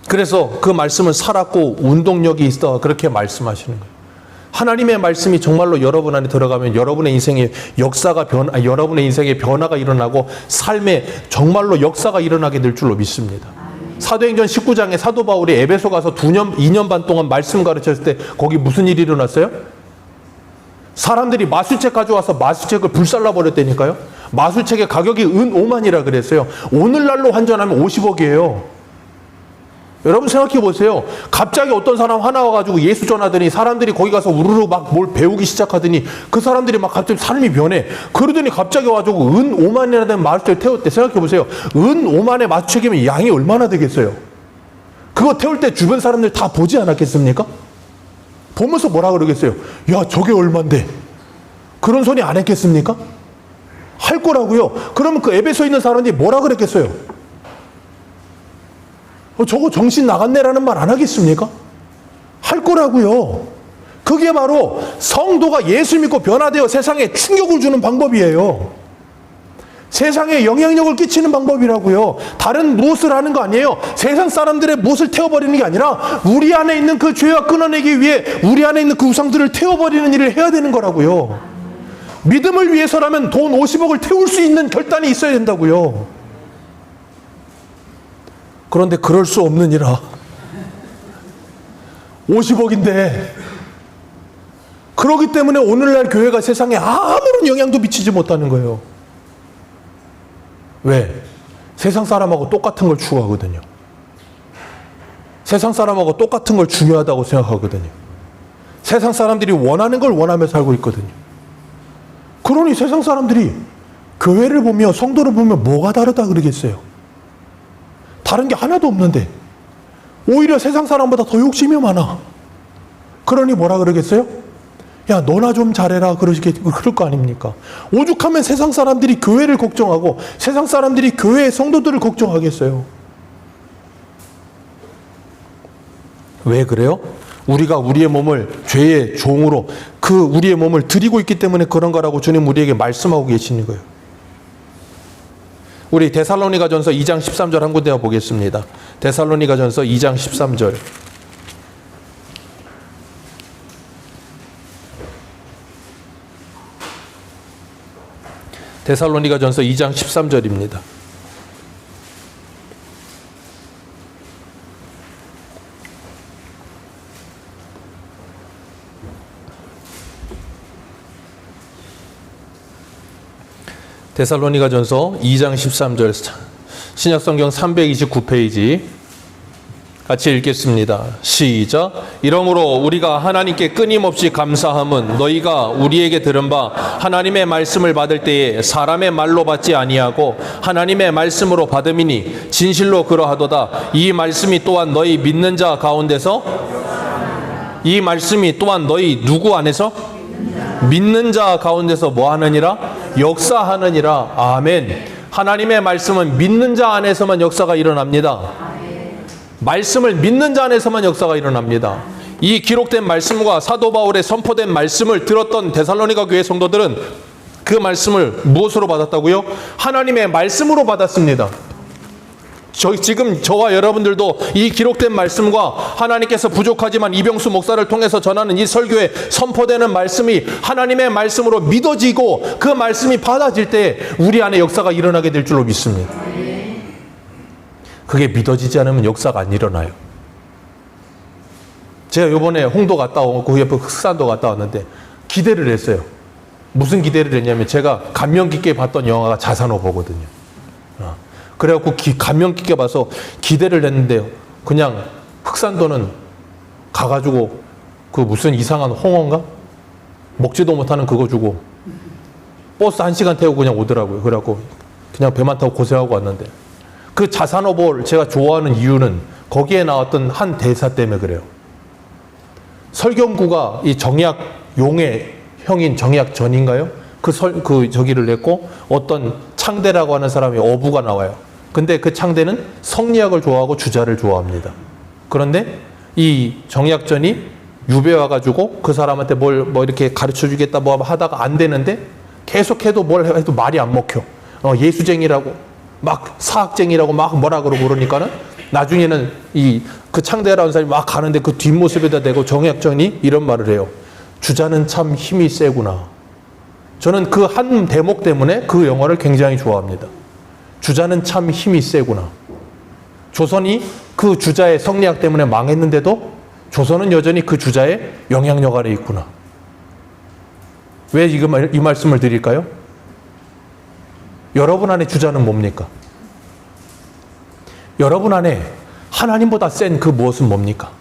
그래서 그 말씀은 살았고 운동력이 있어 그렇게 말씀하시는 거예요. 하나님의 말씀이 정말로 여러분 안에 들어가면 여러분의 인생에 여러분의 인생에 변화가 일어나고 삶에 정말로 역사가 일어나게 될 줄로 믿습니다. 사도행전 19장에 사도 바울이 에베소 가서 2년 반 동안 말씀 가르쳤을 때 거기 무슨 일이 일어났어요? 사람들이 마술책 가져와서 마술책을 불살라 버렸다니까요. 마술책의 가격이 은 5만이라 그랬어요. 오늘날로 환전하면 50억이에요. 여러분 생각해 보세요. 갑자기 어떤 사람 하나 와가지고 예수 전하더니 사람들이 거기 가서 우르르 막 뭘 배우기 시작하더니 그 사람들이 막 갑자기 삶이 변해. 그러더니 갑자기 와가지고 은 5만이나 되는 마술책을 태웠대. 생각해 보세요. 은 5만의 마술책이면 양이 얼마나 되겠어요? 그거 태울 때 주변 사람들 다 보지 않았겠습니까? 보면서 뭐라 그러겠어요? 야, 저게 얼만데? 그런 소리 안 했겠습니까? 할 거라고요. 그러면 그 에베소에 있는 사람들이 뭐라 그랬겠어요? 저거 정신 나갔네라는 말 안 하겠습니까? 할 거라고요. 그게 바로 성도가 예수 믿고 변화되어 세상에 충격을 주는 방법이에요. 세상에 영향력을 끼치는 방법이라고요. 다른 무엇을 하는 거 아니에요. 세상 사람들의 무엇을 태워버리는 게 아니라 우리 안에 있는 그 죄와 끊어내기 위해 우리 안에 있는 그 우상들을 태워버리는 일을 해야 되는 거라고요. 믿음을 위해서라면 돈 50억을 태울 수 있는 결단이 있어야 된다고요. 그런데 그럴 수 없느니라. 50억인데. 그렇기 때문에 오늘날 교회가 세상에 아무런 영향도 미치지 못하는 거예요. 왜? 세상 사람하고 똑같은 걸 추구하거든요. 세상 사람하고 똑같은 걸 중요하다고 생각하거든요. 세상 사람들이 원하는 걸 원하며 살고 있거든요. 그러니 세상 사람들이 교회를 보며 성도를 보며 뭐가 다르다 그러겠어요? 다른 게 하나도 없는데 오히려 세상 사람보다 더 욕심이 많아. 그러니 뭐라 그러겠어요? 야, 너나 좀 잘해라. 그럴 거 아닙니까? 오죽하면 세상 사람들이 교회를 걱정하고 세상 사람들이 교회의 성도들을 걱정하겠어요. 왜 그래요? 우리가 우리의 몸을 죄의 종으로 그 우리의 몸을 드리고 있기 때문에 그런 거라고 주님 우리에게 말씀하고 계시는 거예요. 우리 데살로니가전서 2장 13절 한 군데 보겠습니다. 데살로니가전서 2장 13절. 데살로니가전서 2장 13절입니다. 데살로니가전서 2장 13절 신약성경 329페이지 같이 읽겠습니다. 시작. 이러므로 우리가 하나님께 끊임없이 감사함은 너희가 우리에게 들은 바 하나님의 말씀을 받을 때에 사람의 말로 받지 아니하고 하나님의 말씀으로 받음이니 진실로 그러하도다. 이 말씀이 또한 너희 믿는 자 가운데서 이 말씀이 또한 너희 누구 안에서 믿는 자 가운데서 뭐 하느니라? 역사하느니라. 아멘. 하나님의 말씀은 믿는 자 안에서만 역사가 일어납니다. 말씀을 믿는 자 안에서만 역사가 일어납니다. 이 기록된 말씀과 사도 바울의 선포된 말씀을 들었던 데살로니가 교회 성도들은 그 말씀을 무엇으로 받았다고요? 하나님의 말씀으로 받았습니다. 지금 저와 여러분들도 이 기록된 말씀과 하나님께서 부족하지만 이병수 목사를 통해서 전하는 이 설교에 선포되는 말씀이 하나님의 말씀으로 믿어지고 그 말씀이 받아질 때 우리 안에 역사가 일어나게 될 줄로 믿습니다. 그게 믿어지지 않으면 역사가 안 일어나요. 제가 이번에 홍도 갔다 오고 그 옆에 흑산도 갔다 왔는데 기대를 했어요. 무슨 기대를 했냐면 제가 감명 깊게 봤던 영화가 자산어보거든요. 그래갖고 감명 깊게 봐서 기대를 했는데요. 그냥 흑산도는 가가지고 그 무슨 이상한 홍어인가? 먹지도 못하는 그거 주고 버스 1시간 태우고 그냥 오더라고요. 그래갖고 그냥 배만 타고 고생하고 왔는데 그 자산어보를 제가 좋아하는 이유는 거기에 나왔던 한 대사 때문에 그래요. 설경구가 이 정약 용의 형인 정약 전인가요? 저기를 냈고 어떤 창대라고 하는 사람이 어부가 나와요. 근데 그 창대는 성리학을 좋아하고 주자를 좋아합니다. 그런데 이 정약전이 유배 와가지고 그 사람한테 뭐 이렇게 가르쳐 주겠다 뭐 하다가 안 되는데 계속해도 뭘 해도 말이 안 먹혀. 예수쟁이라고 막 사학쟁이라고 막 뭐라 그러니까는 나중에는 그 창대라는 사람이 막 가는데 그 뒷모습에다 대고 정약전이 이런 말을 해요. 주자는 참 힘이 세구나. 저는 그 한 대목 때문에 그 영화를 굉장히 좋아합니다. 주자는 참 힘이 세구나. 조선이 그 주자의 성리학 때문에 망했는데도 조선은 여전히 그 주자의 영향력 아래 있구나. 왜 이 말씀을 드릴까요? 여러분 안에 주자는 뭡니까? 여러분 안에 하나님보다 센 그 무엇은 뭡니까?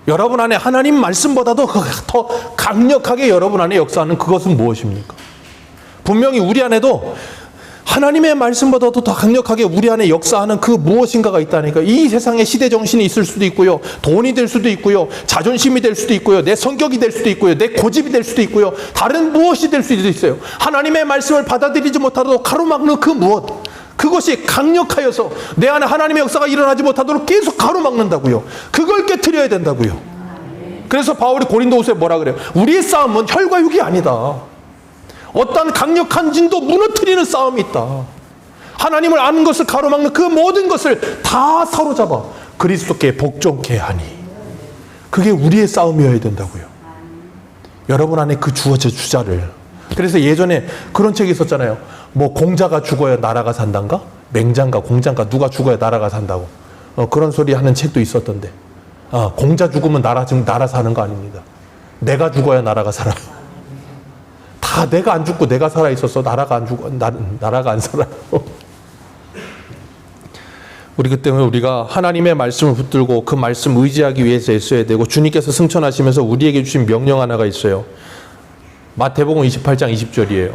여러분 안에 하나님 말씀보다도 더 강력하게 여러분 안에 역사하는 그것은 무엇입니까? 분명히 우리 안에도 하나님의 말씀보다도 더 강력하게 우리 안에 역사하는 그 무엇인가가 있다니까. 이 세상에 시대 정신이 있을 수도 있고요. 돈이 될 수도 있고요. 자존심이 될 수도 있고요. 내 성격이 될 수도 있고요. 내 고집이 될 수도 있고요. 다른 무엇이 될 수도 있어요. 하나님의 말씀을 받아들이지 못하도록 가로막는 그 무엇. 그것이 강력하여서 내 안에 하나님의 역사가 일어나지 못하도록 계속 가로막는다고요. 그걸 깨트려야 된다고요. 그래서 바울이 고린도후서에 뭐라 그래요? 우리의 싸움은 혈과 육이 아니다. 어떤 강력한 진도 무너뜨리는 싸움이 있다. 하나님을 아는 것을 가로막는 그 모든 것을 다 사로잡아 그리스도께 복종케 하니. 그게 우리의 싸움이어야 된다고요. 여러분 안에 그 주어진 주자를. 그래서 예전에 그런 책이 있었잖아요. 뭐 공자가 죽어야 나라가 산단가? 맹자인가 공자인가 누가 죽어야 나라가 산다고. 그런 소리 하는 책도 있었던데. 공자 죽으면 나라 사는 거 아닙니다. 내가 죽어야 나라가 살아요. 다 내가 안 죽고 내가 살아 있었어. 나라가 안 죽어. 나라가 안 살아요. 그 때문에 우리가 하나님의 말씀을 붙들고 그 말씀 의지하기 위해서 애써야 되고, 주님께서 승천하시면서 우리에게 주신 명령 하나가 있어요. 마태복음 28장 20절이에요.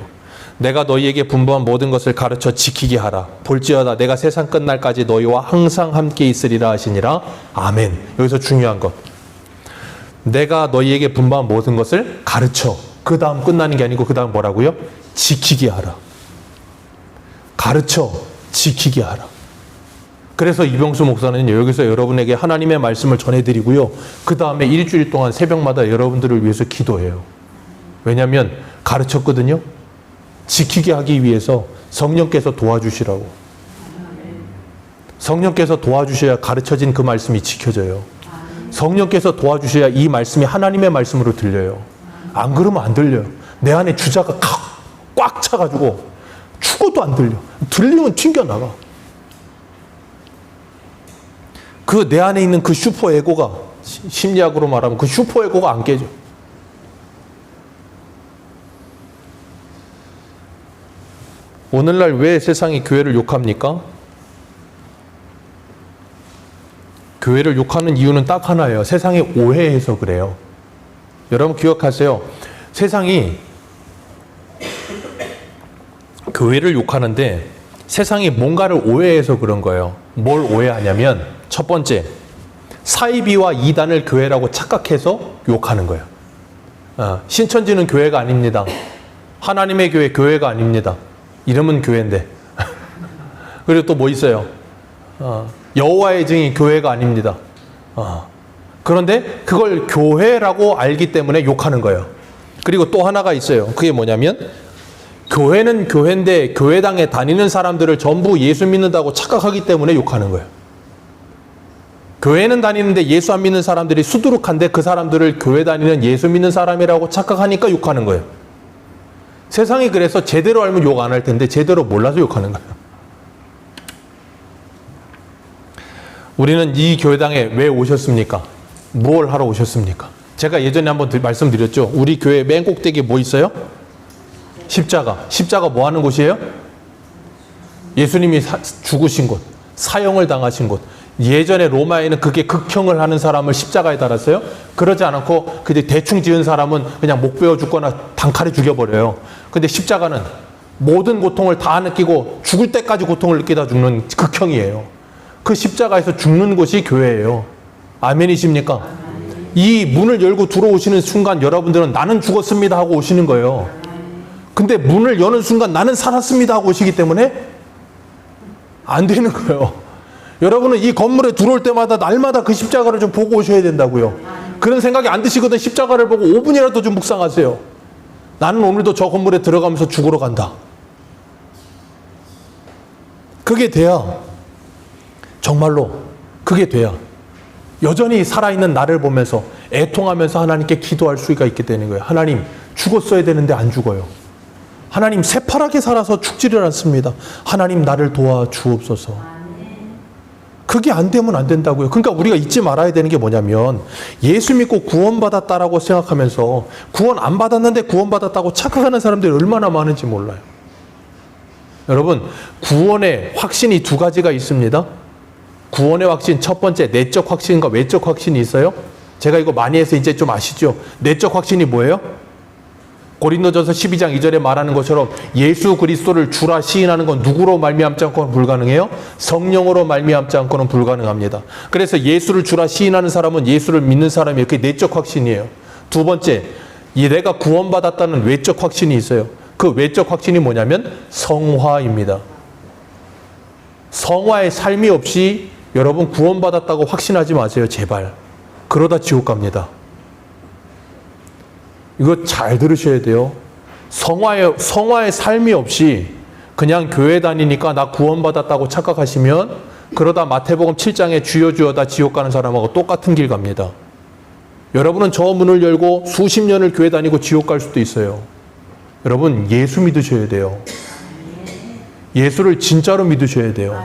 내가 너희에게 분부한 모든 것을 가르쳐 지키게 하라. 볼지어다 내가 세상 끝날까지 너희와 항상 함께 있으리라 하시니라. 아멘. 여기서 중요한 것. 내가 너희에게 분부한 모든 것을 가르쳐. 그 다음 끝나는 게 아니고 그 다음 뭐라고요? 지키게 하라. 가르쳐 지키게 하라. 그래서 이병수 목사는 여기서 여러분에게 하나님의 말씀을 전해드리고요. 그 다음에 일주일 동안 새벽마다 여러분들을 위해서 기도해요. 왜냐하면 가르쳤거든요. 지키게 하기 위해서 성령께서 도와주시라고. 성령께서 도와주셔야 가르쳐진 그 말씀이 지켜져요. 성령께서 도와주셔야 이 말씀이 하나님의 말씀으로 들려요. 안 그러면 안 들려요. 내 안에 주자가 꽉 차가지고 죽어도 안 들려. 들리면 튕겨나가. 그 내 안에 있는 그 슈퍼 에고가, 심리학으로 말하면 그 슈퍼 에고가 안 깨져. 오늘날 왜 세상이 교회를 욕합니까? 교회를 욕하는 이유는 딱 하나예요. 세상이 오해해서 그래요. 여러분 기억하세요. 세상이 교회를 욕하는데 세상이 뭔가를 오해해서 그런 거예요. 뭘 오해하냐면 첫 번째, 사이비와 이단을 교회라고 착각해서 욕하는 거예요. 신천지는 교회가 아닙니다. 하나님의 교회, 교회가 아닙니다. 이름은 교회인데. 그리고 또 뭐 있어요? 여호와의 증인 교회가 아닙니다. 그런데 그걸 교회라고 알기 때문에 욕하는 거예요. 그리고 또 하나가 있어요. 그게 뭐냐면 교회는 교회인데 교회당에 다니는 사람들을 전부 예수 믿는다고 착각하기 때문에 욕하는 거예요. 교회는 다니는데 예수 안 믿는 사람들이 수두룩한데 그 사람들을 교회 다니는 예수 믿는 사람이라고 착각하니까 욕하는 거예요. 세상이 그래서 제대로 알면 욕 안 할 텐데 제대로 몰라서 욕하는 거예요. 우리는 이 교회당에 왜 오셨습니까? 뭘 하러 오셨습니까? 제가 예전에 한번 말씀드렸죠. 우리 교회 맨 꼭대기에 뭐 있어요? 십자가. 십자가 뭐 하는 곳이에요? 예수님이 죽으신 곳, 사형을 당하신 곳. 예전에 로마에는 그게 극형을 하는 사람을 십자가에 달았어요. 그러지 않고 그냥 대충 지은 사람은 그냥 목 베어 죽거나 단칼에 죽여버려요. 근데 십자가는 모든 고통을 다 느끼고 죽을 때까지 고통을 느끼다 죽는 극형이에요. 그 십자가에서 죽는 곳이 교회예요. 아멘이십니까? 이 문을 열고 들어오시는 순간 여러분들은 나는 죽었습니다 하고 오시는 거예요. 근데 문을 여는 순간 나는 살았습니다 하고 오시기 때문에 안 되는 거예요. 여러분은 이 건물에 들어올 때마다 날마다 그 십자가를 좀 보고 오셔야 된다고요. 그런 생각이 안 드시거든 십자가를 보고 5분이라도 좀 묵상하세요. 나는 오늘도 저 건물에 들어가면서 죽으러 간다. 그게 돼야, 정말로 그게 돼야 여전히 살아있는 나를 보면서 애통하면서 하나님께 기도할 수가 있게 되는 거예요. 하나님, 죽었어야 되는데 안 죽어요. 하나님, 새파랗게 살아서 죽지를 않습니다. 하나님, 나를 도와주옵소서. 그게 안 되면 안 된다고요. 그러니까 우리가 잊지 말아야 되는 게 뭐냐면 예수 믿고 구원받았다라고 생각하면서 구원 안 받았는데 구원받았다고 착각하는 사람들이 얼마나 많은지 몰라요. 여러분, 구원의 확신이 두 가지가 있습니다. 구원의 확신, 첫 번째 내적 확신과 외적 확신이 있어요. 제가 이거 많이 해서 이제 좀 아시죠? 내적 확신이 뭐예요? 고린도전서 12장 2절에 말하는 것처럼 예수 그리스도를 주라 시인하는 건 누구로 말미암지 않고는 불가능해요? 성령으로 말미암지 않고는 불가능합니다. 그래서 예수를 주라 시인하는 사람은 예수를 믿는 사람이에요. 그게 내적 확신이에요. 두 번째, 내가 구원받았다는 외적 확신이 있어요. 그 외적 확신이 뭐냐면 성화입니다. 성화의 삶이 없이 여러분 구원받았다고 확신하지 마세요. 제발. 그러다 지옥 갑니다. 이거 잘 들으셔야 돼요. 성화의 삶이 없이 그냥 교회 다니니까 나 구원받았다고 착각하시면 그러다 마태복음 7장에 주여 주여 다 지옥 가는 사람하고 똑같은 길 갑니다. 여러분은 저 문을 열고 수십 년을 교회 다니고 지옥 갈 수도 있어요. 여러분, 예수 믿으셔야 돼요. 예수를 진짜로 믿으셔야 돼요.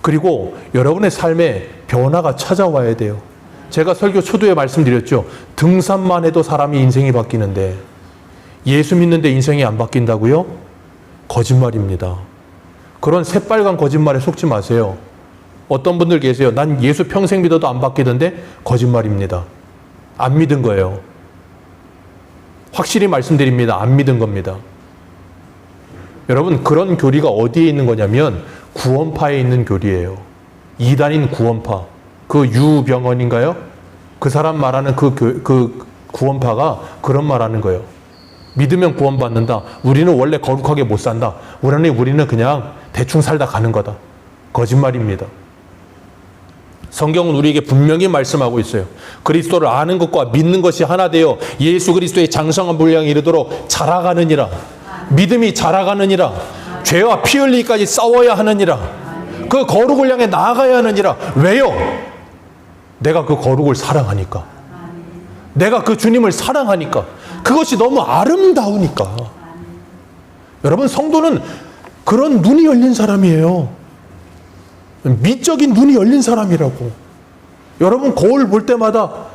그리고 여러분의 삶에 변화가 찾아와야 돼요. 제가 설교 초두에 말씀드렸죠. 등산만 해도 사람이 인생이 바뀌는데 예수 믿는데 인생이 안 바뀐다고요? 거짓말입니다. 그런 새빨간 거짓말에 속지 마세요. 어떤 분들 계세요. 난 예수 평생 믿어도 안 바뀌던데 거짓말입니다. 안 믿은 거예요. 확실히 말씀드립니다. 안 믿은 겁니다. 여러분, 그런 교리가 어디에 있는 거냐면 구원파에 있는 교리예요. 이단인 구원파. 그 유병언인가요? 그 사람 말하는 그 구원파가 그런 말하는 거예요. 믿으면 구원받는다. 우리는 원래 거룩하게 못 산다. 우리는 그냥 대충 살다 가는 거다. 거짓말입니다. 성경은 우리에게 분명히 말씀하고 있어요. 그리스도를 아는 것과 믿는 것이 하나 되어 예수 그리스도의 장성한 분량에 이르도록 자라가느니라. 믿음이 자라가느니라. 죄와 피 흘리기까지 싸워야 하느니라. 그 거룩을 향해 나아가야 하느니라. 왜요? 내가 그 거룩을 사랑하니까. 내가 그 주님을 사랑하니까. 그것이 너무 아름다우니까. 여러분, 성도는 그런 눈이 열린 사람이에요. 미적인 눈이 열린 사람이라고. 여러분, 거울 볼 때마다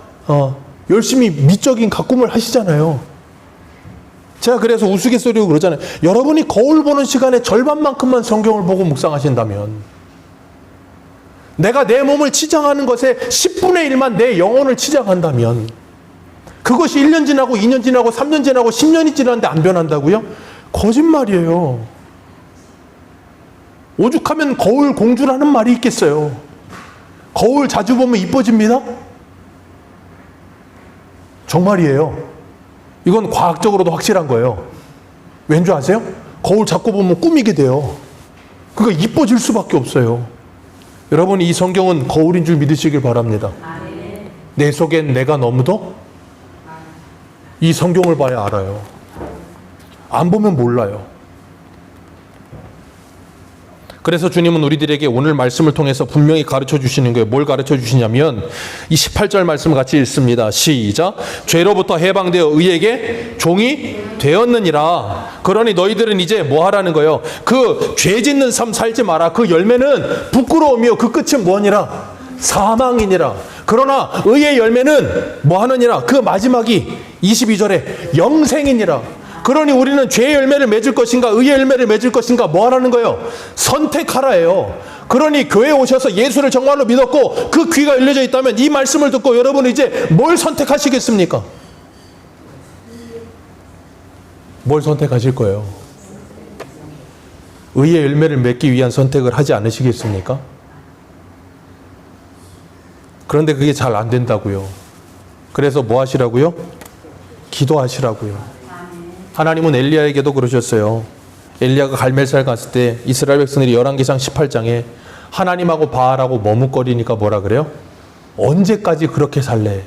열심히 미적인 가꿈을 하시잖아요. 제가 그래서 우스갯소리로 그러잖아요. 여러분이 거울 보는 시간에 절반만큼만 성경을 보고 묵상하신다면, 내가 내 몸을 치장하는 것에 10분의 1만 내 영혼을 치장한다면, 그것이 1년 지나고 2년 지나고 3년 지나고 10년이 지났는데 안 변한다고요? 거짓말이에요. 오죽하면 거울 공주라는 말이 있겠어요. 거울 자주 보면 이뻐집니다? 정말이에요. 이건 과학적으로도 확실한 거예요. 왠지 아세요? 거울 자꾸 보면 꾸미게 돼요. 그러니까 이뻐질 수밖에 없어요. 여러분, 이 성경은 거울인 줄 믿으시길 바랍니다. 내 속엔 내가 너무도 이 성경을 봐야 알아요. 안 보면 몰라요. 그래서 주님은 우리들에게 오늘 말씀을 통해서 분명히 가르쳐 주시는 거예요. 뭘 가르쳐 주시냐면 이 18절 말씀을 같이 읽습니다. 시작. 죄로부터 해방되어 의에게 종이 되었느니라. 그러니 너희들은 이제 뭐 하라는 거예요? 그 죄 짓는 삶 살지 마라. 그 열매는 부끄러움이요 그 끝은 뭐니라? 사망이니라. 그러나 의의 열매는 뭐 하느니라? 그 마지막이 22절에 영생이니라. 그러니 우리는 죄의 열매를 맺을 것인가 의의 열매를 맺을 것인가 뭐 하라는 거예요? 선택하라예요. 그러니 교회에 오셔서 예수를 정말로 믿었고 그 귀가 열려져 있다면 이 말씀을 듣고 여러분은 이제 뭘 선택하시겠습니까? 뭘 선택하실 거예요? 의의 열매를 맺기 위한 선택을 하지 않으시겠습니까? 그런데 그게 잘 안 된다고요. 그래서 뭐 하시라고요? 기도하시라고요. 하나님은 엘리야에게도 그러셨어요. 엘리야가 갈멜살 갔을 때 이스라엘 백성들이 열왕기상 18장에 하나님하고 바알하고 머뭇거리니까 뭐라 그래요? 언제까지 그렇게 살래?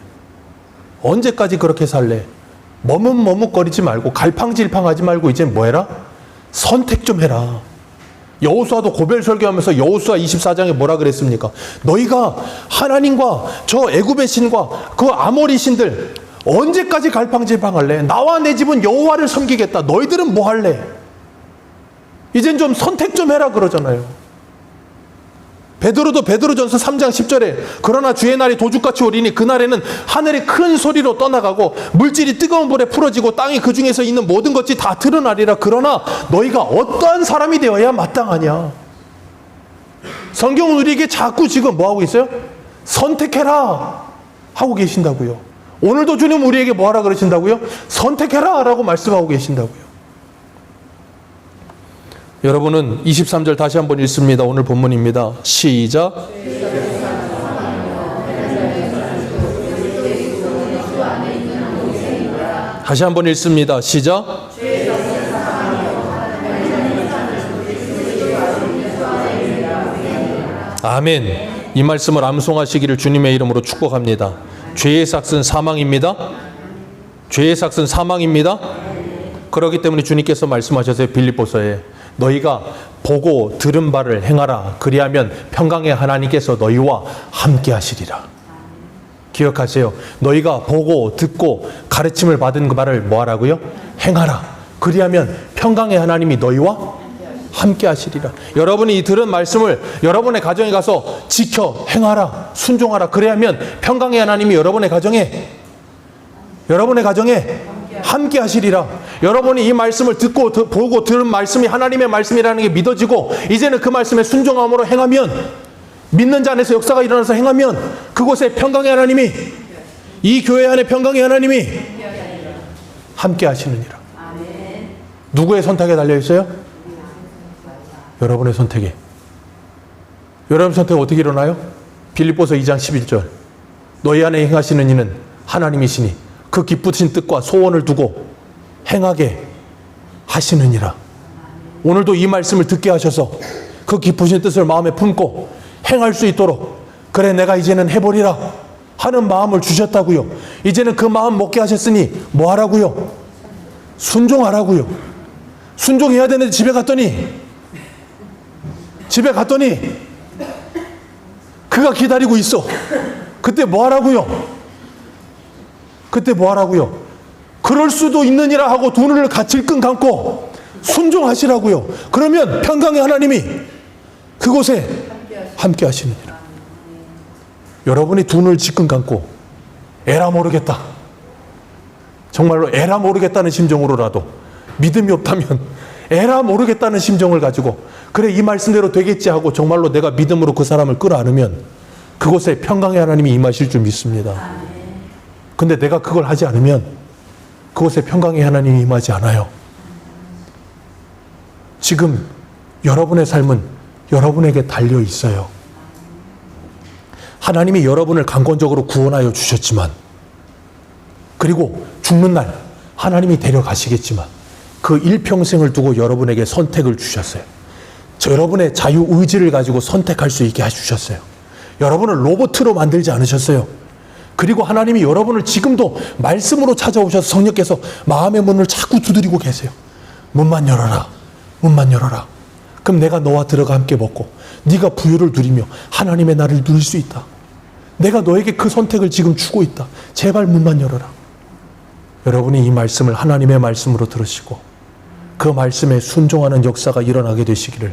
언제까지 그렇게 살래? 머뭇거리지 말고 갈팡질팡하지 말고 이제 뭐 해라? 선택 좀 해라. 여호수아도 고별 설교하면서 여호수아 24장에 뭐라 그랬습니까? 너희가 하나님과 저 애굽의 신과 그 아모리 신들 언제까지 갈팡질팡할래? 나와 내 집은 여호와를 섬기겠다. 너희들은 뭐 할래? 이젠 좀 선택 좀 해라 그러잖아요. 베드로도 베드로전서 3장 10절에 그러나 주의 날이 도둑같이 오리니 그날에는 하늘이 큰 소리로 떠나가고 물질이 뜨거운 불에 풀어지고 땅이 그 중에서 있는 모든 것이 다 드러나리라. 그러나 너희가 어떠한 사람이 되어야 마땅하냐? 성경은 우리에게 자꾸 지금 뭐 하고 있어요? 선택해라 하고 계신다고요. 오늘도 주님 우리에게 뭐 하라 그러신다고요? 선택해라 라고 말씀하고 계신다고요. 여러분은 23절 다시 한번 읽습니다. 오늘 본문입니다. 시작. 다시 한번 읽습니다. 시작. 아멘. 이 말씀을 암송하시기를 주님의 이름으로 축복합니다. 죄의 삭은 사망입니다. 죄의 삭은 사망입니다. 그렇기 때문에 주님께서 말씀하셨어요. 빌립보서에 너희가 보고 들은 바를 행하라. 그리하면 평강의 하나님께서 너희와 함께 하시리라. 기억하세요. 너희가 보고 듣고 가르침을 받은 그 말을 뭐 하라고요? 행하라. 그리하면 평강의 하나님이 너희와 함께 하시리라. 여러분이 이 들은 말씀을 여러분의 가정에 가서 지켜 행하라. 순종하라. 그래야면 평강의 하나님이 여러분의 가정에 함께 하시리라. 여러분이 이 말씀을 듣고 보고 들은 말씀이 하나님의 말씀이라는 게 믿어지고 이제는 그 말씀에 순종함으로 행하면 믿는 자 안에서 역사가 일어나서 행하면 그곳에 평강의 하나님이 이 교회 안에 평강의 하나님이 함께 하시느니라. 누구의 선택에 달려 있어요? 여러분의 선택에. 여러분 선택 어떻게 일어나요? 빌립보서 2장 11절 너희 안에 행하시는 이는 하나님이시니 그 기쁘신 뜻과 소원을 두고 행하게 하시느니라. 오늘도 이 말씀을 듣게 하셔서 그 기쁘신 뜻을 마음에 품고 행할 수 있도록 그래 내가 이제는 해보리라 하는 마음을 주셨다고요. 이제는 그 마음 먹게 하셨으니 뭐 하라고요? 순종하라고요. 순종해야 되는데 집에 갔더니 집에 갔더니 그가 기다리고 있어. 그때 뭐 하라고요? 그때 뭐 하라고요? 그럴 수도 있느니라 하고 두 눈을 질끈 감고 순종하시라고요. 그러면 평강의 하나님이 그곳에 함께 하시느니라. 여러분이 두 눈을 질끈 감고 에라 모르겠다, 정말로 에라 모르겠다는 심정으로라도, 믿음이 없다면 에라 모르겠다는 심정을 가지고 그래 이 말씀대로 되겠지 하고 정말로 내가 믿음으로 그 사람을 끌어안으면 그곳에 평강의 하나님이 임하실 줄 믿습니다. 근데 내가 그걸 하지 않으면 그곳에 평강의 하나님이 임하지 않아요. 지금 여러분의 삶은 여러분에게 달려 있어요. 하나님이 여러분을 강권적으로 구원하여 주셨지만, 그리고 죽는 날 하나님이 데려가시겠지만 그 일평생을 두고 여러분에게 선택을 주셨어요. 여러분의 자유의지를 가지고 선택할 수 있게 해주셨어요. 여러분을 로봇으로 만들지 않으셨어요. 그리고 하나님이 여러분을 지금도 말씀으로 찾아오셔서 성령께서 마음의 문을 자꾸 두드리고 계세요. 문만 열어라, 문만 열어라. 그럼 내가 너와 들어가 함께 먹고 네가 부유를 누리며 하나님의 나를 누릴 수 있다. 내가 너에게 그 선택을 지금 주고 있다. 제발 문만 열어라. 여러분이 이 말씀을 하나님의 말씀으로 들으시고 그 말씀에 순종하는 역사가 일어나게 되시기를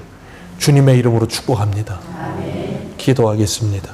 주님의 이름으로 축복합니다. 기도하겠습니다.